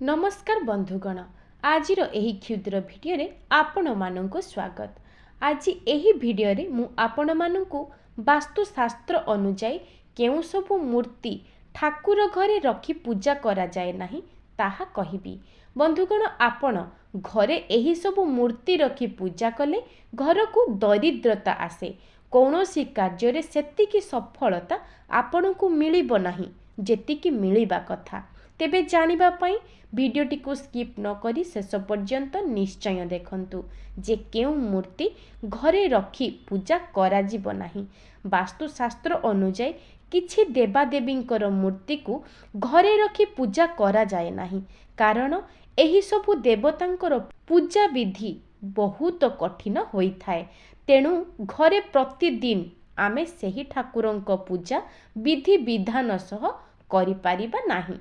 नमस्कार बंधुगण, आजिर एही क्षुद्र भिडियो आपण मानक स्वागत। आज एही भिडियो रे मु आपण मानकु वास्तुशास्त्र अनुଯାयी केउ सबु मूर्ति ठाकुर घरे रखी पूजा करा जाए नाही ताहा कहिबी। बंधुगण, आपण घरे एही सबु मूर्ति रखी पूजा कले घर को दरिद्रता आसे, कौनसी कार्य रे सेतिकी सफलता आपनकु मिलिबो नाही जेतिकी मिलिबा कथा। तेबे जानिबा पई भिडियोटी को स्किप न करी शेष पर्यंत निश्चय देखंतु जे केउ मूर्ति घरे रखी पूजा करा जिवो नाही। वास्तुशास्त्र अनुଯାयी किछि देवादेवींकर मूर्ति को घरे रखी पूजा करा जाए नाही, कारण एही सबु देवतांकर पूजा विधि बहुत कठिन होई थाए। तेणु घरे प्रतिदिन आमे सेही ठाकुरंक पूजा विधि विधान सह करि पारिबा नाही।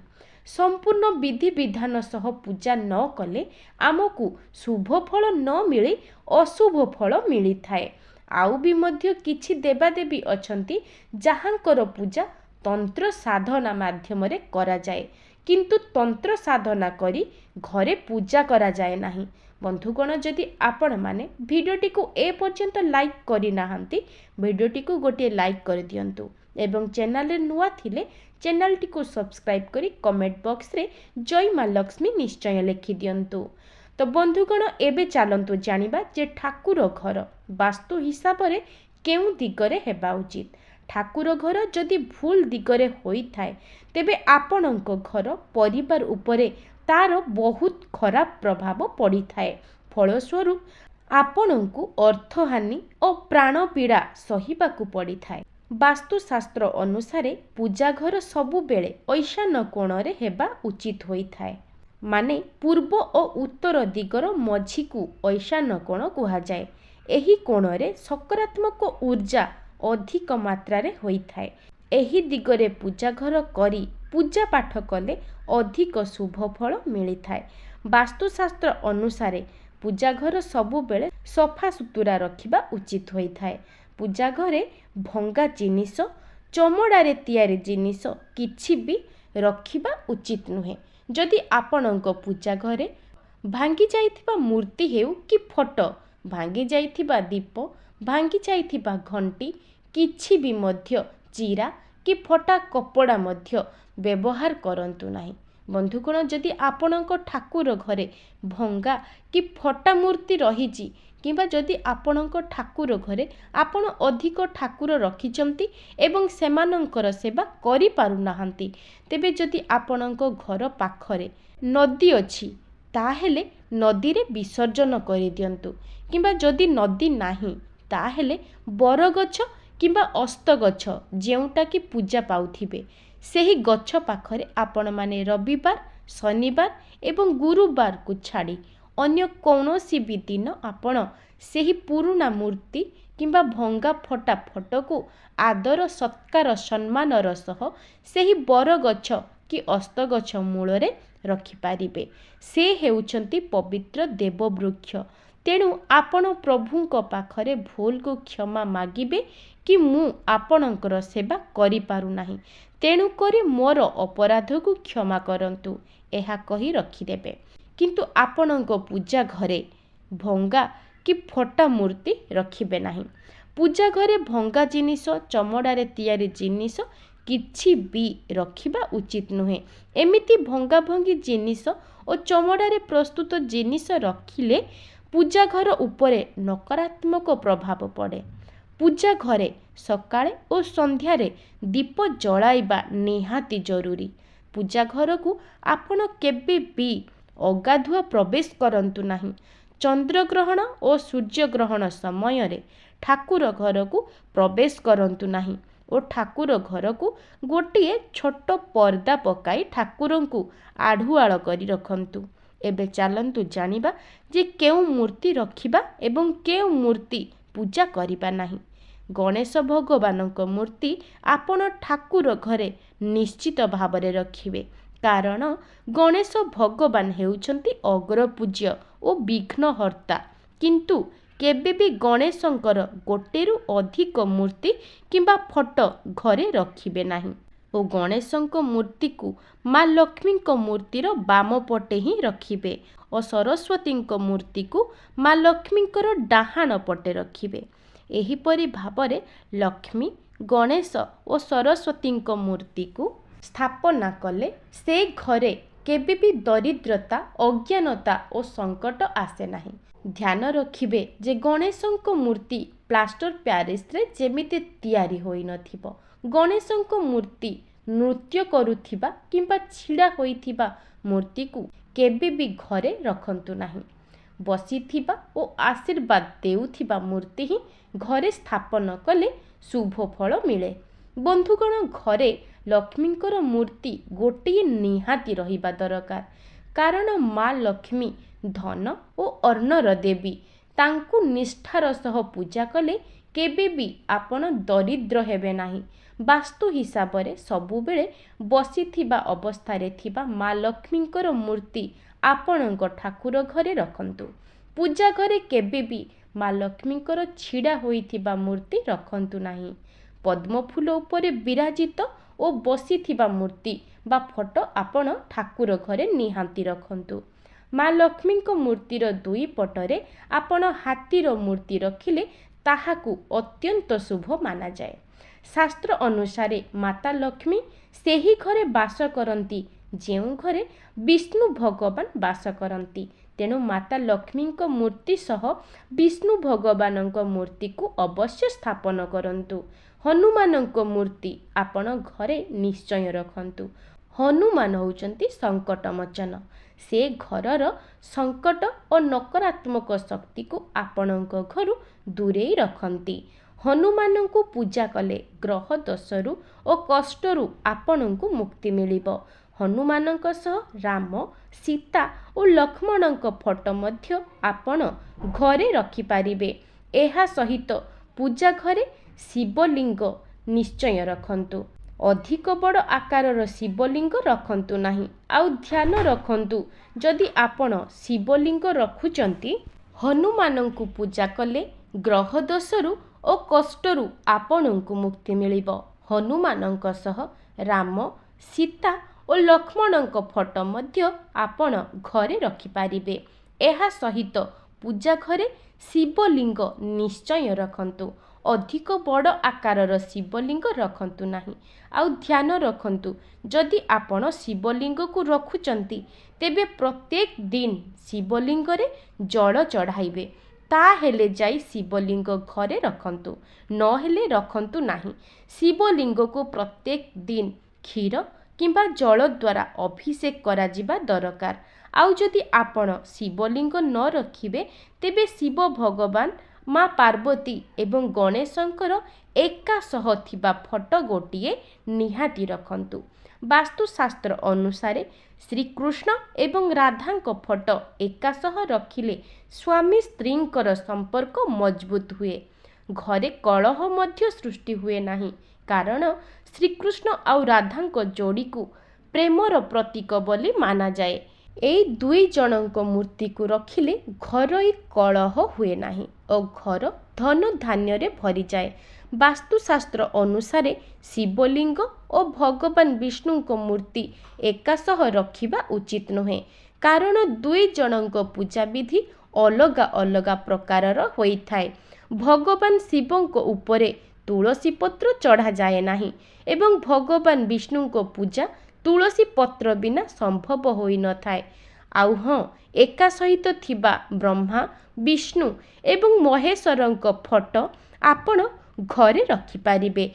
संपूर्ण विधि विधान सह पूजा न कले आमको शुभ फल न मिले अशुभ फल मिली थाए। आउ भी मध्य किछि देवादेवी अछंती जहांकर पूजा तंत्र साधना माध्यम रे करा जाए, किंतु तंत्र साधना करी घरे पूजा करा जाए नाही। बंधुगण, जदि आपण माने भिडियोटी को ए पर्यंत लाइक करि नाहंती, भिडियोटी को गोटे लाइक कर दियंतु एवं चैनल रे नुआ थिले चैनल टी को सब्सक्राइब करी कमेंट बॉक्स रे जय मां लक्ष्मी निश्चय लिखि दियंतु। तो बंधुगण, एबे चालंतु जानिबा जे ठाकुर घर वास्तु हिसाब रे केउ दिगरे हेबा उचित। ठाकुर घर जदि भूल दिगरे होई थाए तेबे आपणक घर परिवार उपरे तार बहुत खराब प्रभाव पड़ी थाए। फलस्वरूप आपणकु अर्थहानि और प्राण पीड़ा सहिबाकु पड़ी थाए। वास्तुशास्त्र अनुसारे पूजा घर सबु बेले ऐशान कोण रे हेबा उचित होई थाए, माने पूर्व और उत्तर दिगर मझी को ऐशान कोण कुहा जाए। एही कोण रे सकारात्मक ऊर्जा अधिक मात्रा रे होई थाए। एही दिगरे पूजा घर करी पूजा पाठ कले अधिक शुभ फल मिली थाए। वास्तुशास्त्र अनुसारे पूजा घर सबु बेले सफा सुतुरा रखिबा उचित होई थाए। पूजा घरे भंगा जिनिस, चमड़ारे तैयारी जिनिस किछि भी रखिबा उचित नुहे। जदि आपणक पूजा घरे भांगी जाइथिबा मूर्ति हेउ कि फोटो, भांगी जाइथिबा दीप, भांगी जाइथिबा घंटी किछि भी मध्य चिरा कि फटा कपड़ा मध्य व्यवहार करंतु नाही। बंधुगण, जदि आपणक ठाकुर घरे भंगा कि फटा मूर्ति रहिछि किंबा जदि आपणक ठाकुर घरे आपण अधिक ठाकुर रखिचंती एवं सेमानंकर सेवा करि पारु नाहंती, तेबे जदि आपणक घर पाखरे नदी अछि ताहेले नदी रे विसर्जन करि दियंतु, किंबा जदि नदी नाही ताहेले बरगछ किंबा अस्त गछ जेउटा कि पूजा पाउथिबे सेही गछ पाखरे आपण माने रविवार, शनिवार एवं गुरुवार को छाड़ी अन्य कौनसी भी दिन आपण सेही पुराना मूर्ति किंबा भंगा फटा फोटो को आदर सत्कार सम्मानर सह सेही बरगछ कि अस्तगछ मूल रे रखि पारिबे। से हेउछंती पवित्र देववृक्ष। तेणु आपण प्रभुंक पाखरे भूल को क्षमा मागिबे कि मु आपणकर सेवा करि पारु नाही, तेणु करी मोर अपराध को क्षमा करंतु एहा कही रखिदेबे। किंतु आपणक पूजा घरे भंगा कि फटा मूर्ति रखिबे नाही। पूजा घरे भंगा जिनिस, चमड़ारे तैयारी जिनिस किछि भी रखिबा उचित नुहे। एमिति भंगा भंगी जिनिस और चमड़ारे प्रस्तुत जिनिस रखिले पूजा घर उपरे नकारात्मक प्रभाव पड़े। पूजा घरे सकाळे और संध्यारे दीप जलाइबा निहाती जरूरी। पूजा घर को आपण केबे भी अगाधुआ प्रवेश करंतु नाही। चंद्रग्रहण और सूर्यग्रहण समय रे ठाकुर घर को प्रवेश करंतु नाही और ठाकुर घर को गोटे छोट पर्दा पकाई ठाकुर को आढ़ुआल करी रखंतु। एबे चालंतु जानिबा जे केउ मूर्ति रखिबा एवं केउ मूर्ति पूजा करिबा नाही। गणेश भगवानक मूर्ति आपण ठाकुर घरे निश्चित भावरे रखिबे, कारण गणेश भगवान हेउछंती अग्रपूज्य और विघ्नहर्ता। किंतु केबे भी गणेशंकर गोटेरु अधिक मूर्ति किंबा फोटो घरे रखिबे नाही। ଓ ଗଣେଶଙ୍କ ମୂର୍ତ୍ତିକୁ ମା ଲକ୍ଷ୍ମୀଙ୍କ ମୂର୍ତ୍ତିର ବାମ ପଟେ ହିଁ ରଖିବେ ଓ ସରସ୍ୱତୀଙ୍କ ମୂର୍ତ୍ତିକୁ ମା ଲକ୍ଷ୍ମୀଙ୍କର ଡାହାଣ ପଟେ ରଖିବେ। ଏହିପରି ଭାବରେ ଲକ୍ଷ୍ମୀ, ଗଣେଶ ଓ ସରସ୍ୱତୀଙ୍କ ମୂର୍ତ୍ତିକୁ ସ୍ଥାପନା କଲେ ସେ ଘରେ କେବେ ବି ଦରିଦ୍ରତା, ଅଜ୍ଞାନତା ଓ ସଙ୍କଟ ଆସେ ନାହିଁ। ଧ୍ୟାନ ରଖିବେ ଯେ ଗଣେଶଙ୍କ ମୂର୍ତ୍ତି ପ୍ଲାଷ୍ଟର ପ୍ୟାରିସରେ ଯେମିତି ତିଆରି ହୋଇନଥିବ। ଗଣେଶଙ୍କ ମୂର୍ତ୍ତି ନୃତ୍ୟ କରୁଥିବା କିମ୍ବା ଛିଡ଼ା ହୋଇଥିବା ମୂର୍ତ୍ତିକୁ କେବେ ବି ଘରେ ରଖନ୍ତୁ ନାହିଁ। ବସିଥିବା ଓ ଆଶୀର୍ବାଦ ଦେଉଥିବା ମୂର୍ତ୍ତି ହିଁ ଘରେ ସ୍ଥାପନ କଲେ ଶୁଭ ଫଳ ମିଳେ। ବନ୍ଧୁଗଣ, ଘରେ ଲକ୍ଷ୍ମୀଙ୍କର ମୂର୍ତ୍ତି ଗୋଟିଏ ନିହାତି ରହିବା ଦରକାର। କାରଣ ମା ଲକ୍ଷ୍ମୀ ଧନ ଓ ଅନ୍ନର ଦେବୀ। ତାଙ୍କୁ ନିଷ୍ଠାର ସହ ପୂଜା କଲେ କେବେ ବି ଆପଣ ଦରିଦ୍ର ହେବେ ନାହିଁ। ବାସ୍ତୁ ହିସାବରେ ସବୁବେଳେ ବସିଥିବା ଅବସ୍ଥାରେ ଥିବା ମା ଲକ୍ଷ୍ମୀଙ୍କର ମୂର୍ତ୍ତି ଆପଣଙ୍କ ଠାକୁର ଘରେ ରଖନ୍ତୁ। ପୂଜା ଘରେ କେବେ ବି ମା ଲକ୍ଷ୍ମୀଙ୍କର ଛିଡ଼ା ହୋଇଥିବା ମୂର୍ତ୍ତି ରଖନ୍ତୁ ନାହିଁ। ପଦ୍ମଫୁଲ ଉପରେ ବିରାଜିତ ଓ ବସିଥିବା ମୂର୍ତ୍ତି ବା ଫଟୋ ଆପଣ ଠାକୁର ଘରେ ନିହାତି ରଖନ୍ତୁ। ମା ଲକ୍ଷ୍ମୀଙ୍କ ମୂର୍ତ୍ତିର ଦୁଇ ପଟରେ ଆପଣ ହାତୀର ମୂର୍ତ୍ତି ରଖିଲେ ତାହାକୁ ଅତ୍ୟନ୍ତ ଶୁଭ ମାନାଯାଏ। ଶାସ୍ତ୍ର ଅନୁସାରେ ମାତା ଲକ୍ଷ୍ମୀ ସେହି ଘରେ ବାସ କରନ୍ତି ଯେଉଁ ଘରେ ବିଷ୍ଣୁ ଭଗବାନ ବାସ କରନ୍ତି। ତେଣୁ ମାତା ଲକ୍ଷ୍ମୀଙ୍କ ମୂର୍ତ୍ତି ସହ ବିଷ୍ଣୁ ଭଗବାନଙ୍କ ମୂର୍ତ୍ତିକୁ ଅବଶ୍ୟ ସ୍ଥାପନ କରନ୍ତୁ। ହନୁମାନଙ୍କ ମୂର୍ତ୍ତି ଆପଣ ଘରେ ନିଶ୍ଚୟ ରଖନ୍ତୁ। ହନୁମାନ ହେଉଛନ୍ତି ସଙ୍କଟମୋଚନ। ସେ ଘରର ସଙ୍କଟ ଓ ନକାରାତ୍ମକ ଶକ୍ତିକୁ ଆପଣଙ୍କ ଘରୁ ଦୂରେଇ ରଖନ୍ତି। ହନୁମାନଙ୍କୁ ପୂଜା କଲେ ଗ୍ରହ ଦୋଷରୁ ଓ କଷ୍ଟରୁ ଆପଣଙ୍କୁ ମୁକ୍ତି ମିଳିବ। ହନୁମାନଙ୍କ ସହ ରାମ, ସୀତା ଓ ଲକ୍ଷ୍ମଣଙ୍କ ଫଟୋ ମଧ୍ୟ ଆପଣ ଘରେ ରଖିପାରିବେ। ଏହା ସହିତ ପୂଜା ଘରେ ଶିବଲିଙ୍ଗ ନିଶ୍ଚୟ ରଖନ୍ତୁ। ଅଧିକ ବଡ଼ ଆକାରର ଶିବଲିଙ୍ଗ ରଖନ୍ତୁ ନାହିଁ। ଆଉ ଧ୍ୟାନ ରଖନ୍ତୁ, ଯଦି ଆପଣ ଶିବଲିଙ୍ଗ ରଖୁଛନ୍ତି, ହନୁମାନଙ୍କୁ ପୂଜା କଲେ ଗ୍ରହ ଦୋଷରୁ ଓ କଷ୍ଟରୁ ଆପଣଙ୍କୁ ମୁକ୍ତି ମିଳିବ। ହନୁମାନଙ୍କ ସହ ରାମ, ସୀତା ଓ ଲକ୍ଷ୍ମଣଙ୍କ ଫଟୋ ମଧ୍ୟ ଆପଣ ଘରେ ରଖିପାରିବେ। ଏହା ସହିତ ପୂଜା ଘରେ ଶିବଲିଙ୍ଗ ନିଶ୍ଚୟ ରଖନ୍ତୁ। ଅଧିକ ବଡ଼ ଆକାରର ଶିବଲିଙ୍ଗ ରଖନ୍ତୁ ନାହିଁ। ଆଉ ଧ୍ୟାନ ରଖନ୍ତୁ, ଯଦି ଆପଣ ଶିବଲିଙ୍ଗକୁ ରଖୁଛନ୍ତି ତେବେ ପ୍ରତ୍ୟେକ ଦିନ ଶିବଲିଙ୍ଗରେ ଜଳ ଚଢ଼ାଇବେ। ତାହେଲେ ଯାଇ ଶିବଲିଙ୍ଗ ଘରେ ରଖନ୍ତୁ, ନହେଲେ ରଖନ୍ତୁ ନାହିଁ। ଶିବଲିଙ୍ଗକୁ ପ୍ରତ୍ୟେକ ଦିନ କ୍ଷୀର କିମ୍ବା ଜଳ ଦ୍ୱାରା ଅଭିଷେକ କରାଯିବା ଦରକାର। ଆଉ ଯଦି ଆପଣ ଶିବଲିଙ୍ଗ ନ ରଖିବେ ତେବେ ଶିବ ଭଗବାନ, ମା ପାର୍ବତୀ ଏବଂ ଗଣେଶଙ୍କର ଏକା ସହ ଥିବା ଫଟୋ ଗୋଟିଏ ନିହାତି ରଖନ୍ତୁ। ବାସ୍ତୁଶାସ୍ତ୍ର ଅନୁସାରେ ଶ୍ରୀକୃଷ୍ଣ ଏବଂ ରାଧାଙ୍କ ଫଟୋ ଏକା ସହ ରଖିଲେ ସ୍ୱାମୀ ସ୍ତ୍ରୀଙ୍କର ସମ୍ପର୍କ ମଜବୁତ ହୁଏ। ଘରେ କଳହ ମଧ୍ୟ ସୃଷ୍ଟି ହୁଏ ନାହିଁ। କାରଣ ଶ୍ରୀକୃଷ୍ଣ ଆଉ ରାଧାଙ୍କ ଯୋଡ଼ିକୁ ପ୍ରେମର ପ୍ରତୀକ ବୋଲି ମାନାଯାଏ। ଏହି ଦୁଇ ଜଣଙ୍କ ମୂର୍ତ୍ତିକୁ ରଖିଲେ ଘରୋଇ କଳହ ହୁଏ ନାହିଁ ଓ ଘର ଧନ ଧାନ୍ୟରେ ଭରିଯାଏ। ବାସ୍ତୁଶାସ୍ତ୍ର ଅନୁସାରେ ଶିବଲିଙ୍ଗ ଓ ଭଗବାନ ବିଷ୍ଣୁଙ୍କ ମୂର୍ତ୍ତି ଏକା ସହ ରଖିବା ଉଚିତ ନୁହେଁ। କାରଣ ଦୁଇ ଜଣଙ୍କ ପୂଜାବିଧି ଅଲଗା ଅଲଗା ପ୍ରକାରର ହୋଇଥାଏ। ଭଗବାନ ଶିବଙ୍କ ଉପରେ ତୁଳସୀ ପତ୍ର ଚଢ଼ାଯାଏ ନାହିଁ ଏବଂ ଭଗବାନ ବିଷ୍ଣୁଙ୍କ ପୂଜା ତୁଳସୀ ପତ୍ର ବିନା ସମ୍ଭବ ହୋଇନଥାଏ। ଆଉ ହଁ, ଏକା ସହିତ ଥିବା ବ୍ରହ୍ମା, ବିଷ୍ଣୁ ଏବଂ ମହେଶ୍ୱରଙ୍କ ଫଟୋ ଆପଣ ଘରେ ରଖିପାରିବେ,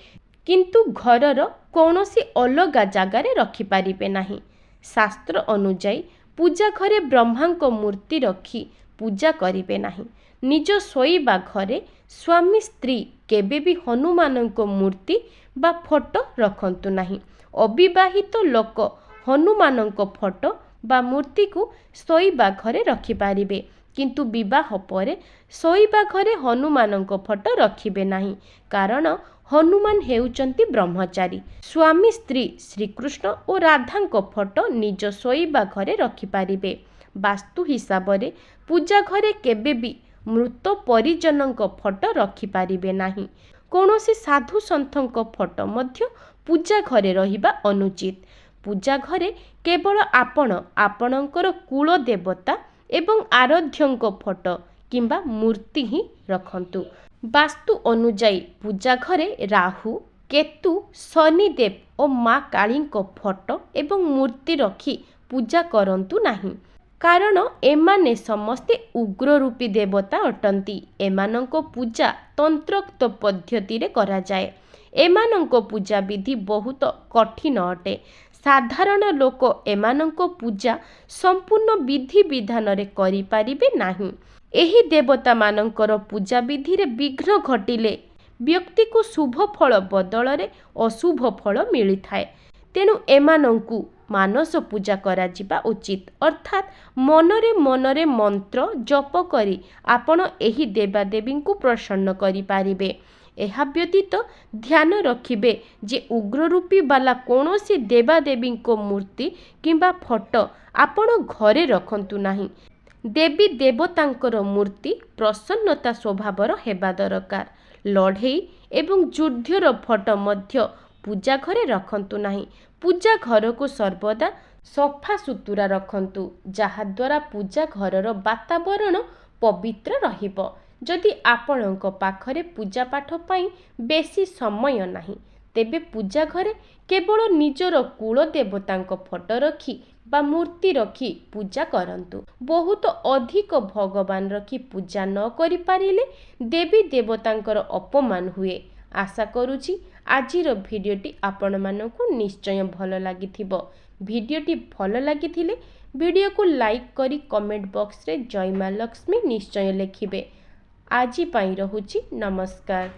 କିନ୍ତୁ ଘରର କୌଣସି ଅଲଗା ଜାଗାରେ ରଖିପାରିବେ ନାହିଁ। ଶାସ୍ତ୍ର ଅନୁଯାୟୀ ପୂଜା ଘରେ ବ୍ରହ୍ମାଙ୍କ ମୂର୍ତ୍ତି ରଖି ପୂଜା କରିବେ ନାହିଁ। ନିଜ ଶୋଇବା ଘରେ ସ୍ୱାମୀ ସ୍ତ୍ରୀ କେବେ ବି ହନୁମାନଙ୍କ ମୂର୍ତ୍ତି ବା ଫଟୋ ରଖନ୍ତୁ ନାହିଁ। ଅବିବାହିତ ଲୋକ ହନୁମାନଙ୍କ ଫଟୋ ବା ମୂର୍ତ୍ତିକୁ ଶୋଇବା ଘରେ ରଖିପାରିବେ, କିନ୍ତୁ ବିବାହ ପରେ ଶୋଇବା ଘରେ ହନୁମାନଙ୍କ ଫଟୋ ରଖିବେ ନାହିଁ। କାରଣ ହନୁମାନ ହେଉଛନ୍ତି ବ୍ରହ୍ମଚାରୀ। ସ୍ୱାମୀ ସ୍ତ୍ରୀ ଶ୍ରୀକୃଷ୍ଣ ଓ ରାଧାଙ୍କ ଫଟୋ ନିଜ ଶୋଇବା ଘରେ ରଖିପାରିବେ। ବାସ୍ତୁ ହିସାବରେ ପୂଜା ଘରେ କେବେ ବି ମୃତ ପରିଜନଙ୍କ ଫଟୋ ରଖିପାରିବେ ନାହିଁ। କୌଣସି ସାଧୁ ସନ୍ଥଙ୍କ ଫଟୋ ମଧ୍ୟ ପୂଜା ଘରେ ରହିବା ଅନୁଚିତ। ପୂଜା ଘରେ କେବଳ ଆପଣ ଆପଣଙ୍କର କୁଳ ଦେବତା ଏବଂ ଆରାଧ୍ୟଙ୍କ ଫଟୋ କିମ୍ବା ମୂର୍ତ୍ତି ହିଁ ରଖନ୍ତୁ। ବାସ୍ତୁ ଅନୁଯାୟୀ ପୂଜା ଘରେ ରାହୁ, କେତୁ, ଶନିଦେବ ଓ ମା କାଳୀଙ୍କ ଫଟୋ ଏବଂ ମୂର୍ତ୍ତି ରଖି ପୂଜା କରନ୍ତୁ ନାହିଁ, କାରଣ ଏମାନେ ସମସ୍ତେ ଉଗ୍ରରୂପୀ ଦେବତା ଅଟନ୍ତି। ଏମାନଙ୍କ ପୂଜା ତନ୍ତ୍ରୋକ୍ତ ପଦ୍ଧତିରେ କରାଯାଏ। ଏମାନଙ୍କ ପୂଜା ବିଧି ବହୁତ କଠିନ ଅଟେ। ସାଧାରଣ ଲୋକ ଏମାନଙ୍କ ପୂଜା ସମ୍ପୂର୍ଣ୍ଣ ବିଧିବିଧାନରେ କରିପାରିବେ ନାହିଁ। ଏହି ଦେବତାମାନଙ୍କର ପୂଜା ବିଧିରେ ବିଘ୍ନ ଘଟିଲେ ବ୍ୟକ୍ତିକୁ ଶୁଭ ଫଳ ବଦଳରେ ଅଶୁଭ ଫଳ ମିଳିଥାଏ। ତେଣୁ ଏମାନଙ୍କୁ ମାନସ ପୂଜା କରାଯିବା ଉଚିତ, ଅର୍ଥାତ୍ ମନରେ ମନରେ ମନ୍ତ୍ର ଜପ କରି ଆପଣ ଏହି ଦେବାଦେବୀଙ୍କୁ ପ୍ରସନ୍ନ କରିପାରିବେ। ଏହା ବ୍ୟତୀତ ଧ୍ୟାନ ରଖିବେ ଯେ ଉଗ୍ରରୂପୀ ବାଲା କୌଣସି ଦେବାଦେବୀଙ୍କ ମୂର୍ତ୍ତି କିମ୍ବା ଫଟୋ ଆପଣ ଘରେ ରଖନ୍ତୁ ନାହିଁ। ଦେବୀ ଦେବତାଙ୍କର ମୂର୍ତ୍ତି ପ୍ରସନ୍ନତା ସ୍ୱଭାବର ହେବା ଦରକାର। ଲଢ଼େଇ ଏବଂ ଯୁଦ୍ଧର ଫଟୋ ମଧ୍ୟ ପୂଜା ଘରେ ରଖନ୍ତୁ ନାହିଁ। ପୂଜା ଘରକୁ ସର୍ବଦା ସଫାସୁତୁରା ରଖନ୍ତୁ, ଯାହାଦ୍ୱାରା ପୂଜା ଘରର ବାତାବରଣ ପବିତ୍ର ରହିବ। ଯଦି ଆପଣଙ୍କ ପାଖରେ ପୂଜାପାଠ ପାଇଁ ବେଶୀ ସମୟ ନାହିଁ, ତେବେ ପୂଜା ଘରେ କେବଳ ନିଜର କୁଳ ଦେବତାଙ୍କ ଫଟୋ ରଖି ବା ମୂର୍ତ୍ତି ରଖି ପୂଜା କରନ୍ତୁ। ବହୁତ ଅଧିକ ଭଗବାନ ରଖି ପୂଜା ନ କରିପାରିଲେ ଦେବୀ ଦେବତାଙ୍କର ଅପମାନ ହୁଏ। ଆଶା କରୁଛି ଆଜିର ଭିଡ଼ିଓଟି ଆପଣମାନଙ୍କୁ ନିଶ୍ଚୟ ଭଲ ଲାଗିଥିବ। ଭିଡ଼ିଓଟି ଭଲ ଲାଗିଥିଲେ ଭିଡ଼ିଓକୁ ଲାଇକ୍ କରି କମେଣ୍ଟ ବକ୍ସରେ ଜୟ ମା ଲକ୍ଷ୍ମୀ ନିଶ୍ଚୟ ଲେଖିବେ। ଆଜି ପାଇଁ ରହୁଛି, ନମସ୍କାର।